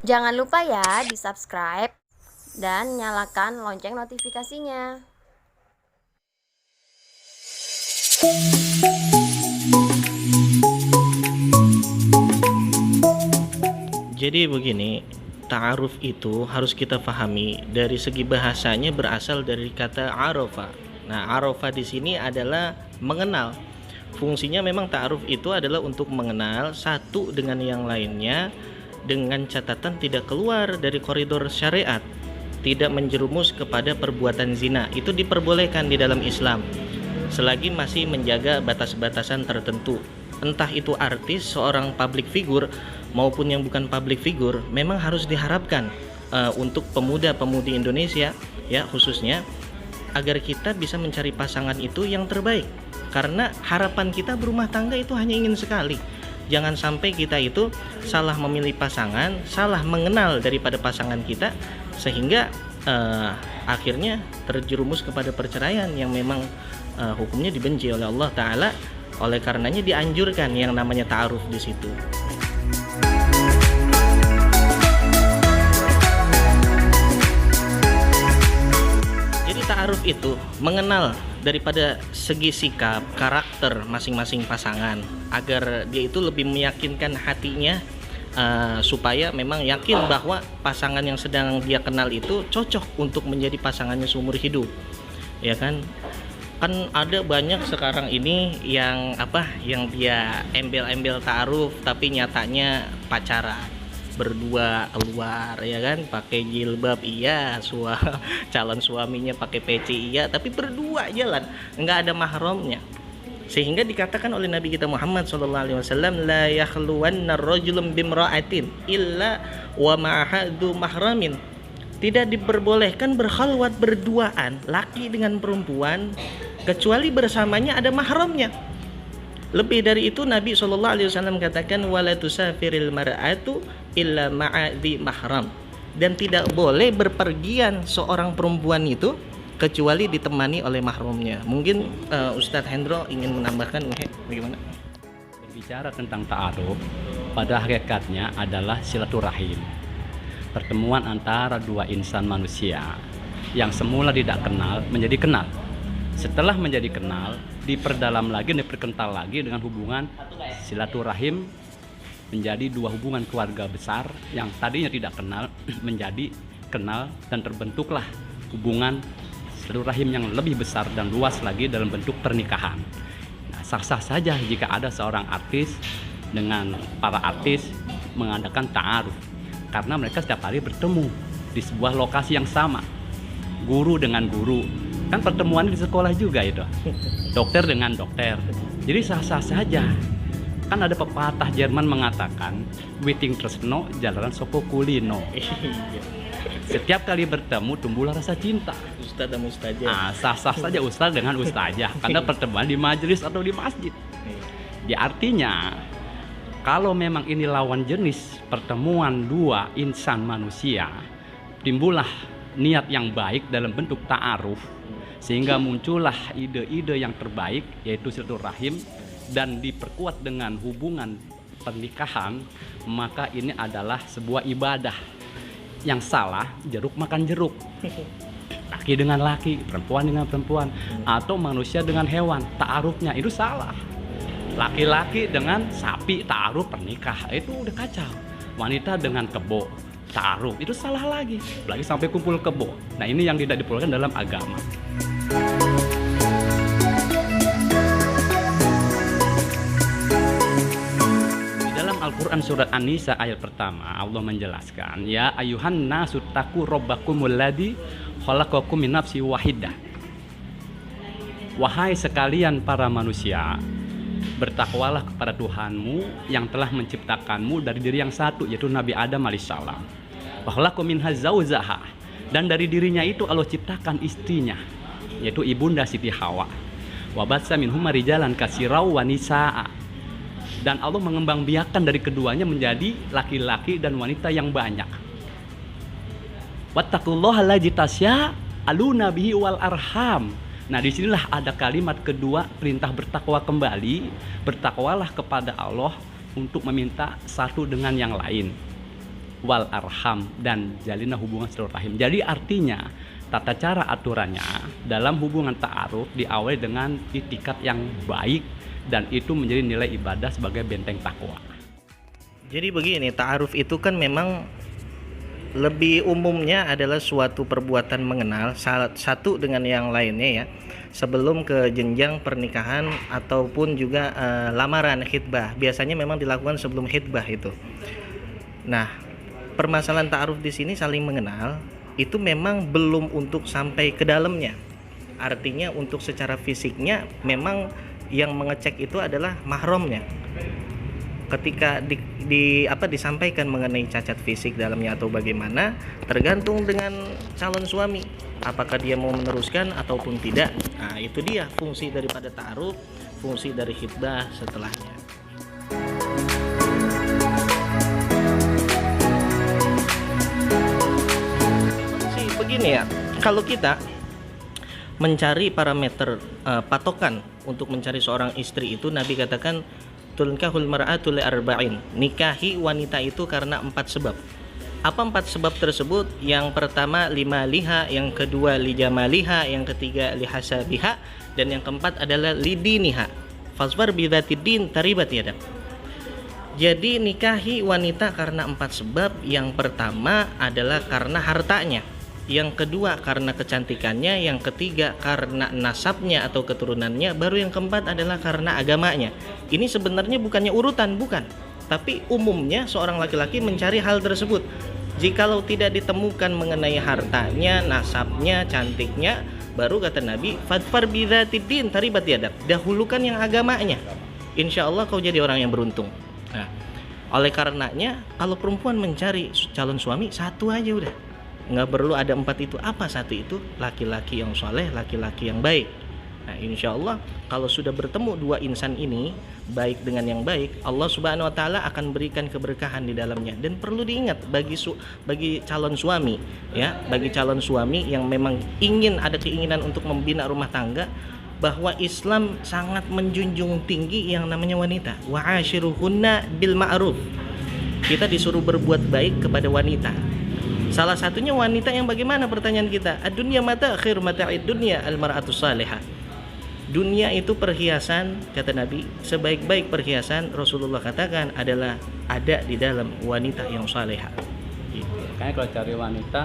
Jangan lupa ya di-subscribe dan nyalakan lonceng notifikasinya. Jadi begini, ta'aruf itu harus kita pahami dari segi bahasanya berasal dari kata arafa. Nah, arafa di sini adalah mengenal. Fungsinya memang ta'aruf itu adalah untuk mengenal satu dengan yang lainnya, dengan catatan tidak keluar dari koridor syariat, tidak menjerumus kepada perbuatan zina. Itu diperbolehkan di dalam Islam selagi masih menjaga batas-batasan tertentu. Entah itu artis, seorang public figure maupun yang bukan public figure, memang harus diharapkan untuk pemuda-pemudi Indonesia ya khususnya, agar kita bisa mencari pasangan itu yang terbaik. Karena harapan kita berumah tangga itu hanya ingin sekali. Jangan sampai kita itu salah memilih pasangan, salah mengenal daripada pasangan kita, sehingga akhirnya terjerumus kepada perceraian yang memang hukumnya dibenci oleh Allah Ta'ala. Oleh karenanya dianjurkan yang namanya ta'aruf di situ. Jadi ta'aruf itu mengenal daripada segi sikap, karakter masing-masing pasangan, agar dia itu lebih meyakinkan hatinya, supaya memang yakin bahwa pasangan yang sedang dia kenal itu cocok untuk menjadi pasangannya seumur hidup. Ya kan? Kan ada banyak sekarang ini yang dia embel-embel ta'aruf tapi nyatanya pacaran. Berdua keluar ya kan, pakai jilbab iya, calon suaminya pakai peci iya, tapi berdua jalan, nggak ada mahramnya. Sehingga dikatakan oleh Nabi kita Muhammad SAW, la yakhluwanna rajulun bimra'atin illa wa ma'ahadu mahramin. Tidak diperbolehkan berkhalwat berduaan laki dengan perempuan kecuali bersamanya ada mahramnya. Lebih dari itu Nabi SAW katakan, wala tusafiril mar'atu illa ma'adhi mahram. Dan tidak boleh berpergian seorang perempuan itu kecuali ditemani oleh mahramnya. Mungkin Ustadz Hendro ingin menambahkan bagaimana? Berbicara tentang ta'aruf, pada hakikatnya adalah silaturahim. Pertemuan antara dua insan manusia yang semula tidak kenal menjadi kenal. Setelah menjadi kenal, diperdalam lagi, diperkental lagi dengan hubungan silaturahim, menjadi dua hubungan keluarga besar yang tadinya tidak kenal menjadi kenal, dan terbentuklah hubungan silaturahim yang lebih besar dan luas lagi dalam bentuk pernikahan. Nah, sah-sah saja jika ada seorang artis dengan para artis mengadakan ta'aruf, karena mereka setiap hari bertemu di sebuah lokasi yang sama, guru dengan guru. Kan pertemuan di sekolah juga itu, dokter dengan dokter. Jadi sah-sah saja. Kan ada pepatah Jerman mengatakan, witing tresno jalanan soko kulino. Setiap kali bertemu tumbuhlah rasa cinta. Ustadz dan ustazah. Sah-sah saja ustadz dengan ustazah, karena pertemuan di majelis atau di masjid. Ya, artinya kalau memang ini lawan jenis pertemuan dua insan manusia, timbullah niat yang baik dalam bentuk ta'aruf, sehingga muncullah ide-ide yang terbaik, yaitu silaturahim, dan diperkuat dengan hubungan pernikahan. Maka ini adalah sebuah ibadah. Yang salah jeruk makan jeruk, laki dengan laki, perempuan dengan perempuan, atau manusia dengan hewan, ta'arufnya itu salah. Laki-laki dengan sapi ta'aruf pernikah, itu udah kacau. Wanita dengan kebo ta'aruf, itu salah lagi sampai kumpul kebo. Nah, ini yang tidak diperbolehkan dalam agama. Di dalam Al-Quran surat An-Nisa ayat pertama, Allah menjelaskan, ya ayuhan nasu taqu rabbakumul ladzi khalaqakum min nafsin wahidah. Wahai sekalian para manusia, bertakwalah kepada Tuhanmu yang telah menciptakanmu dari diri yang satu, yaitu Nabi Adam alaihissalam. Wa khalaqa minha zawjaha, dan dari dirinya itu Allah ciptakan istrinya, yaitu ibunda Siti Hawa. Wa batsa minhuma rijalan katsira wa nisaa, dan Allah mengembangbiakan dari keduanya menjadi laki-laki dan wanita yang banyak. Wattaqullaha allazi tasya'aluna bihi wal arham. Nah, disinilah ada kalimat kedua, perintah bertakwa kembali. Bertakwalah kepada Allah untuk meminta satu dengan yang lain. Wal arham, dan jalinlah hubungan silaturahim. Jadi artinya tata cara aturannya dalam hubungan ta'aruf diawali dengan itikat yang baik, dan itu menjadi nilai ibadah sebagai benteng takwa. Jadi begini, ta'aruf itu kan memang lebih umumnya adalah suatu perbuatan mengenal satu dengan yang lainnya ya, sebelum ke jenjang pernikahan ataupun juga lamaran khitbah. Biasanya memang dilakukan sebelum khitbah itu. Nah, permasalahan ta'aruf di sini saling mengenal itu memang belum untuk sampai ke dalamnya. Artinya untuk secara fisiknya memang yang mengecek itu adalah mahramnya. Ketika disampaikan mengenai cacat fisik dalamnya atau bagaimana, tergantung dengan calon suami apakah dia mau meneruskan ataupun tidak. Nah, itu dia fungsi daripada ta'aruf, fungsi dari khitbah setelahnya. Begini ya, kalau kita mencari parameter patokan untuk mencari seorang istri itu, Nabi katakan tunkahul mar'atu li arba'in, nikahi wanita itu karena 4 sebab. Apa 4 sebab tersebut? Yang pertama lima liha, yang kedua lijamaliha, yang ketiga lihasabiha, dan yang keempat adalah lidiniha. Fasbar bidzatid din taribat yadak. Jadi nikahi wanita karena 4 sebab. Yang pertama adalah karena hartanya, yang kedua karena kecantikannya, yang ketiga karena nasabnya atau keturunannya, baru yang keempat adalah karena agamanya. Ini sebenarnya bukannya urutan, bukan, tapi umumnya seorang laki-laki mencari hal tersebut. Jikalau tidak ditemukan mengenai hartanya, nasabnya, cantiknya, baru kata Nabi, fadfar bidzatid din taribat yadak, dahulukan yang agamanya, insya Allah kau jadi orang yang beruntung. Nah, oleh karenanya kalau perempuan mencari calon suami, satu aja udah, nggak perlu ada 4 itu. Apa satu itu? Laki-laki yang soleh, laki-laki yang baik. Nah, insya Allah kalau sudah bertemu 2 insan ini baik dengan yang baik, Allah Subhanahu Wa Taala akan berikan keberkahan di dalamnya. Dan perlu diingat bagi calon suami ya, bagi calon suami yang memang ingin, ada keinginan untuk membina rumah tangga, bahwa Islam sangat menjunjung tinggi yang namanya wanita. Wa ashiruhunna bil ma'ruf. Kita disuruh berbuat baik kepada wanita. Salah satunya wanita yang bagaimana, pertanyaan kita? Ad-dunya mata khairu mata'id dunya al-mar'atus salihah. Dunia itu perhiasan, kata Nabi. Sebaik-baik perhiasan, Rasulullah katakan, adalah ada di dalam wanita yang salihah. Makanya kalau cari wanita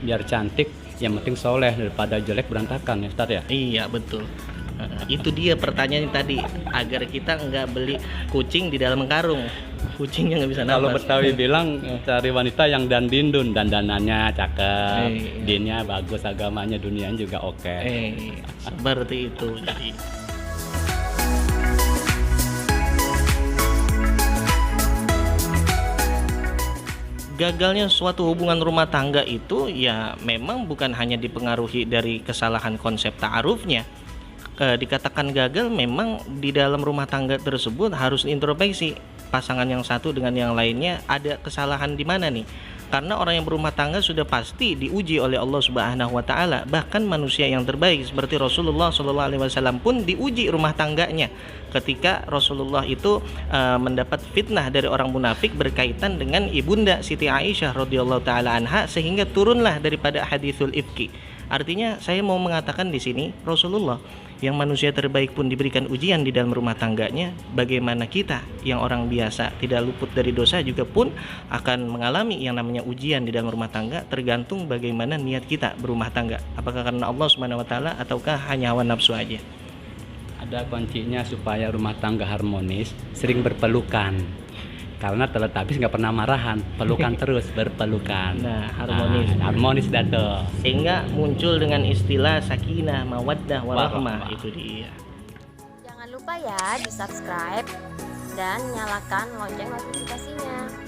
biar cantik, yang penting soleh, daripada jelek berantakan ya Ustaz ya. Iya betul. Itu dia pertanyaan tadi, agar kita nggak beli kucing di dalam karung, kucingnya nggak bisa nafas. Kalau Betawi bilang cari wanita yang dandindun, dandanannya cakep, dinnya bagus, agamanya, dunianya juga oke. Seperti itu. Jadi gagalnya suatu hubungan rumah tangga itu ya memang bukan hanya dipengaruhi dari kesalahan konsep ta'arufnya. Dikatakan gagal memang di dalam rumah tangga tersebut harus introspeksi pasangan yang satu dengan yang lainnya, ada kesalahan di mana nih? Karena orang yang berumah tangga sudah pasti diuji oleh Allah Subhanahu Wa Taala. Bahkan manusia yang terbaik seperti Rasulullah SAW pun diuji rumah tangganya ketika Rasulullah itu mendapat fitnah dari orang munafik berkaitan dengan ibunda Siti Aisyah radhiyallahu taala anha, sehingga turunlah daripada haditsul ifki. Artinya saya mau mengatakan di sini, Rasulullah yang manusia terbaik pun diberikan ujian di dalam rumah tangganya. Bagaimana kita yang orang biasa tidak luput dari dosa juga pun akan mengalami yang namanya ujian di dalam rumah tangga, tergantung bagaimana niat kita berumah tangga. Apakah karena Allah Subhanahu Wa Taala ataukah hanya hawa nafsu aja? Ada kuncinya supaya rumah tangga harmonis, sering berpelukan. Karena Teletubbies nggak pernah marahan, pelukan terus, berpelukan. Nah, harmonis. Harmonis dato. Sehingga muncul dengan istilah sakinah, mawaddah, warahmah. Itu dia. Jangan lupa ya di subscribe dan nyalakan lonceng notifikasinya.